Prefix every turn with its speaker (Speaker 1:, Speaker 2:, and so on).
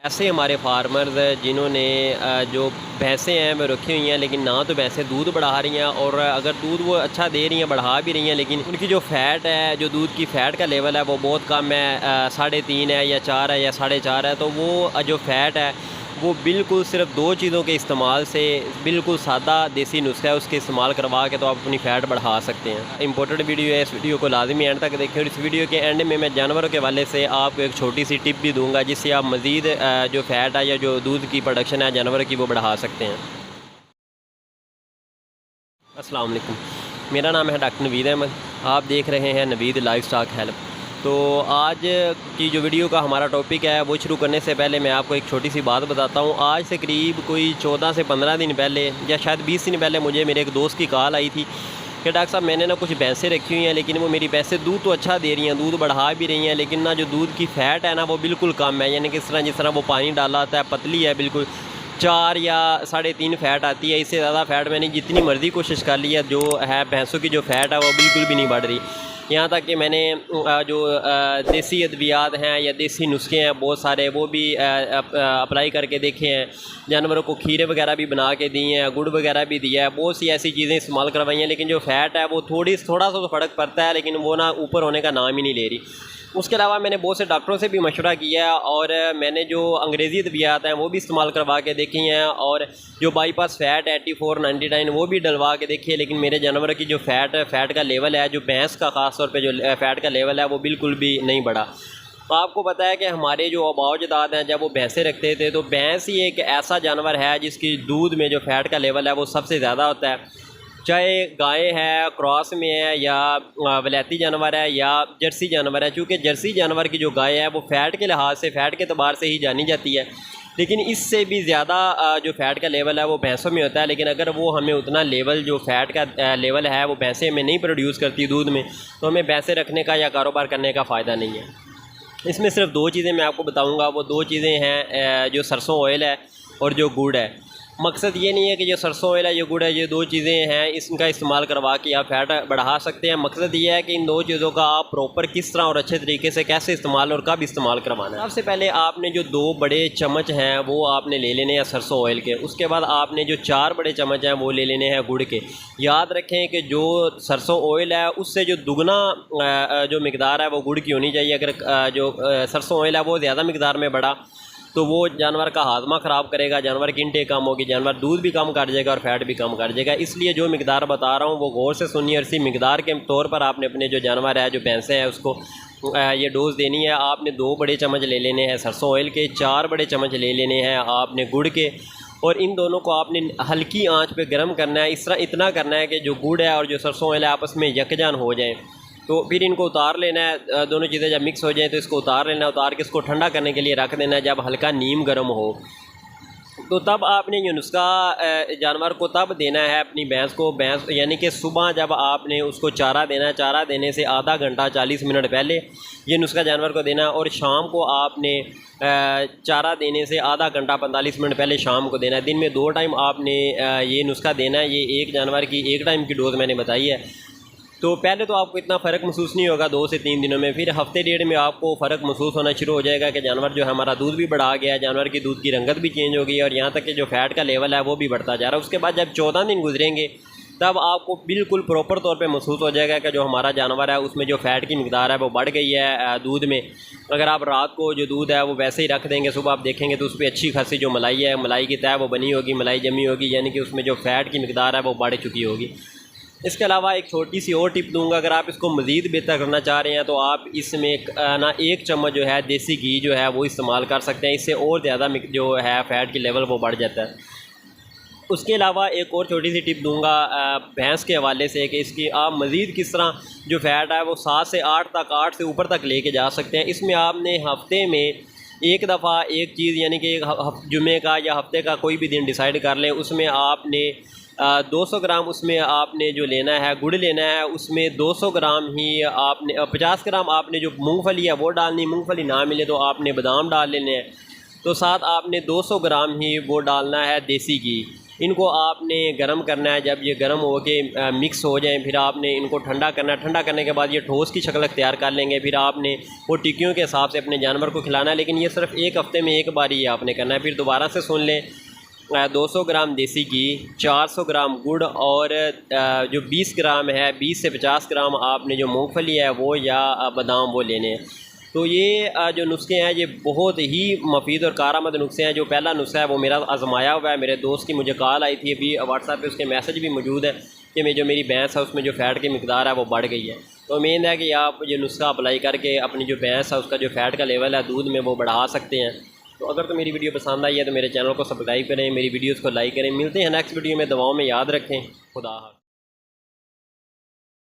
Speaker 1: ऐसे हमारे फार्मर्स जिन्होंने जो भैंसें हैं वो रखी हुई हैं, लेकिन ना तो भैंसें दूध बढ़ा रही हैं, और अगर दूध वो अच्छा दे रही हैं, बढ़ा भी रही हैं, लेकिन उनकी जो फ़ैट है, जो दूध की फ़ैट का लेवल है वो बहुत कम है, 3.5 है या 4 है या 4.5 है। तो वो जो फ़ैट है वो बिल्कुल सिर्फ 2 चीज़ों के इस्तेमाल से, बिल्कुल सादा देसी नुस्खा है, उसके इस्तेमाल करवा के तो आप अपनी फ़ैट बढ़ा सकते हैं। इंपॉर्टेंट वीडियो है, इस वीडियो को लाजमी एंड तक देखें, और इस वीडियो के एंड में मैं जानवरों के हवाले से आपको एक छोटी सी टिप भी दूंगा, जिससे आप मज़ीद जो फ़ैट है या जो दूध की प्रोडक्शन है जानवरों की वो बढ़ा सकते हैं। अस्सलाम वालेकुम, मेरा नाम है डॉक्टर नवीद अहमद, आप देख रहे हैं नवीद लाइफ स्टॉक हेल्प। तो आज की जो वीडियो का हमारा टॉपिक है वो शुरू करने से पहले मैं आपको एक छोटी सी बात बताता हूँ। आज से करीब कोई 14 से 15 दिन पहले या शायद 20 दिन पहले मुझे मेरे एक दोस्त की कॉल आई थी कि डॉक्टर साहब मैंने ना कुछ भैंसें रखी हुई हैं, लेकिन वो मेरी भैंसें दूध तो अच्छा दे रही हैं, दूध बढ़ा भी रही हैं, लेकिन ना जो दूध की फ़ैट है ना वो बिल्कुल कम है। यानी कि जिस तरह वो पानी डाला आता है, पतली है बिल्कुल, 4 या 3.5 फ़ैट आती है। इससे ज़्यादा फ़ैट मैंने जितनी मर्ज़ी कोशिश कर ली है, जो है भैंसों की जो फ़ैट है वो बिल्कुल भी नहीं बढ़ रही। यहाँ तक कि मैंने जो देसी अद्वियात हैं या देसी नुस्खे हैं बहुत सारे, वो भी अप्लाई करके देखे हैं। जानवरों को खीरे वगैरह भी बना के दिए हैं, गुड़ वगैरह भी दिया है, बहुत सी ऐसी चीज़ें इस्तेमाल करवाई हैं, लेकिन जो फ़ैट है वो थोड़ा सा तो फ़र्क पड़ता है, लेकिन वो ना ऊपर होने का नाम ही नहीं ले रही। उसके अलावा मैंने बहुत से डॉक्टरों से भी मशवरा किया है, और मैंने जो अंग्रेज़ी अद्वियात हैं वो भी इस्तेमाल करवा के देखी हैं, और जो बाईपास फ़ैट 84-99 वो भी डलवा के देखी है, लेकिन मेरे जानवर की जो फ़ैट का लेवल है, जो भैंस का ख़ास तौर पे जो फ़ैट का लेवल है वो बिल्कुल भी नहीं बढ़ा। आपको पता है कि हमारे जो आबाओ-अजदाद हैं जब वो भैंसें रखते थे, तो भैंस ही एक ऐसा जानवर है जिसकी दूध में जो फ़ैट का लेवल है वो सबसे ज़्यादा होता है। चाहे गाय है, क्रॉस में है, या वलैती जानवर है, या जर्सी जानवर है। चूँकि जर्सी जानवर की जो गाय है वो फ़ैट के लिहाज से, फ़ैट के अतबार से ही जानी जाती है, लेकिन इससे भी ज़्यादा जो फ़ैट का लेवल है वो भैंसों में होता है। लेकिन अगर वो हमें उतना लेवल जो फ़ैट का लेवल है वो भैंसें में नहीं प्रोड्यूस करती दूध में, तो हमें भैंसें रखने का या कारोबार करने का फ़ायदा नहीं है। इसमें सिर्फ 2 चीज़ें मैं आपको बताऊँगा, वो 2 चीज़ें हैं, जो सरसों ऑयल है और जो गुड़ है। मकसद ये नहीं है कि जो सरसों ऑयल है, जो गुड़ है, ये 2 चीज़ें हैं, इनका इस्तेमाल करवा के आप फ़ैट बढ़ा सकते हैं। मकसद ये है कि इन 2 चीज़ों का आप प्रॉपर किस तरह और अच्छे तरीके से कैसे इस्तेमाल और कब इस्तेमाल करवाना है। सबसे पहले आपने जो 2 बड़े चम्मच हैं वो आपने ले लेने हैं सरसों ऑयल के। उसके बाद आपने जो 4 बड़े चम्मच हैं वो ले लेने हैं गुड़ के। याद रखें कि जो सरसों ऑयल है उससे जो दुगना जो मकदार है वो गुड़ की होनी चाहिए। अगर जो सरसों ऑयल है वो ज़्यादा मकदार में बढ़ा तो वो जानवर का हाजमा ख़राब करेगा, जानवर की इंटेक कम होगी, जानवर दूध भी कम कर जाएगा और फ़ैट भी कम कर जाएगा। इसलिए जो मकदार बता रहा हूँ वो गौर से सुनिए, और इसी मकदार के तौर पर आपने अपने जो जानवर है, जो भैंसें हैं, उसको ये डोज़ देनी है। आपने 2 बड़े चम्मच ले लेने हैं सरसों ऑयल के, 4 बड़े चम्मच ले लेने हैं आपने गुड़ के, और इन दोनों को आपने हल्की आंच पे गर्म करना है। इस तरह इतना करना है कि जो गुड़ है और जो सरसों ऑयल है आपस में यकजान हो जाएँ। तो फिर इनको उतार लेना है। दोनों चीज़ें जब मिक्स हो जाएं तो इसको उतार लेना है। उतार के इसको ठंडा करने के लिए रख देना है। जब हल्का नीम गर्म हो तो तब आपने ये नुस्खा जानवर को तब देना है अपनी भैंस को। भैंस यानी कि सुबह जब आपने उसको चारा देना है, चारा देने से आधा घंटा 40 मिनट पहले ये नुस्खा जानवर को देना है, और शाम को आपने चारा देने से आधा घंटा 45 मिनट पहले शाम को देना है। दिन में 2 टाइम आपने ये नुस्खा देना है। ये एक जानवर की 1 टाइम की डोज़ मैंने बताई है। तो पहले तो आपको इतना फ़र्क महसूस नहीं होगा 2 से 3 दिनों में, फिर हफ़्ते डेढ़ में आपको फ़र्क महसूस होना शुरू हो जाएगा कि जानवर जो है हमारा दूध भी बढ़ा गया है, जानवर की दूध की रंगत भी चेंज हो गई है, और यहाँ तक कि जो फ़ैट का लेवल है वो भी बढ़ता जा रहा है। उसके बाद जब 14 दिन गुजरेंगे तब आपको बिल्कुल प्रॉपर तौर पे महसूस हो जाएगा कि जो हमारा जानवर है उसमें जो फ़ैट की मकदार है वो बढ़ गई है दूध में। अगर आप रात को जो दूध है वो वैसे ही रख देंगे, सुबह आप देखेंगे तो उस पर अच्छी खासी जो मलाई है, मलाई की तय वो बनी होगी, मलाई जमी होगी, यानी कि उसमें जो फ़ैट की मकदार है वो बढ़ चुकी होगी। इसके अलावा एक छोटी सी और टिप दूंगा, अगर आप इसको मज़ीद बेहतर करना चाह रहे हैं तो आप इसमें एक चम्मच जो है देसी घी जो है वो इस्तेमाल कर सकते हैं। इससे और ज़्यादा जो है फ़ैट की लेवल वो बढ़ जाता है। उसके अलावा एक और छोटी सी टिप दूंगा भैंस के हवाले से कि इसकी आप मज़ीद किस तरह जो फ़ैट है वो 7 से 8 तक, 8 से ऊपर तक लेके जा सकते हैं। इसमें आपने हफ़्ते में एक दफ़ा एक चीज़, यानी कि जुमे का या हफ़्ते का कोई भी दिन डिसाइड कर लें, उसमें आपने 200 ग्राम उसमें आपने जो लेना है गुड़ लेना है। उसमें 200 ग्राम ही आपने 50 ग्राम आपने जो मूंगफली है वो डालनी, मूंगफली ना मिले तो आपने बादाम डाल लेने हैं। तो साथ आपने 200 ग्राम ही वो डालना है देसी घी। इनको आपने गर्म करना है। जब ये गर्म हो के मिक्स हो जाएं फिर आपने इनको ठंडा करना है। ठंडा करने के बाद ये ठोस की शक्ल अख्तियार कर लेंगे। फिर आपने वो टिक्कियों के हिसाब से अपने जानवर को खिलाना है, लेकिन ये सिर्फ एक हफ़्ते में एक बार ही आपने करना है। फिर दोबारा से सुन लें, 200 ग्राम देसी घी, 400 ग्राम गुड़ और जो 20 ग्राम है, 20 से 50 ग्राम आपने जो मूंगफली है वो या बादाम वो लेने हैं। तो ये जो नुस्खे हैं ये बहुत ही मुफीद और कारामद नुस्खे हैं। जो पहला नुस्खा है वो मेरा आजमाया हुआ है। मेरे दोस्त की मुझे कॉल आई थी अभी व्हाट्सएप पे, उसके मैसेज भी मौजूद है कि मेरी भैंस है उसमें जो फ़ैट की मिकदार है वो बढ़ गई है। तो उम्मीद है कि आप ये नुस्खा अप्लाई करके अपनी जो भैंस है उसका जो फ़ैट का लेवल है दूध में वो बढ़ा सकते हैं। तो अगर तो मेरी वीडियो पसंद आई है तो मेरे चैनल को सब्सक्राइब करें, मेरी वीडियोस को लाइक करें। मिलते हैं नेक्स्ट वीडियो में, दुआओं में याद रखें। खुदा हाफ़िज़।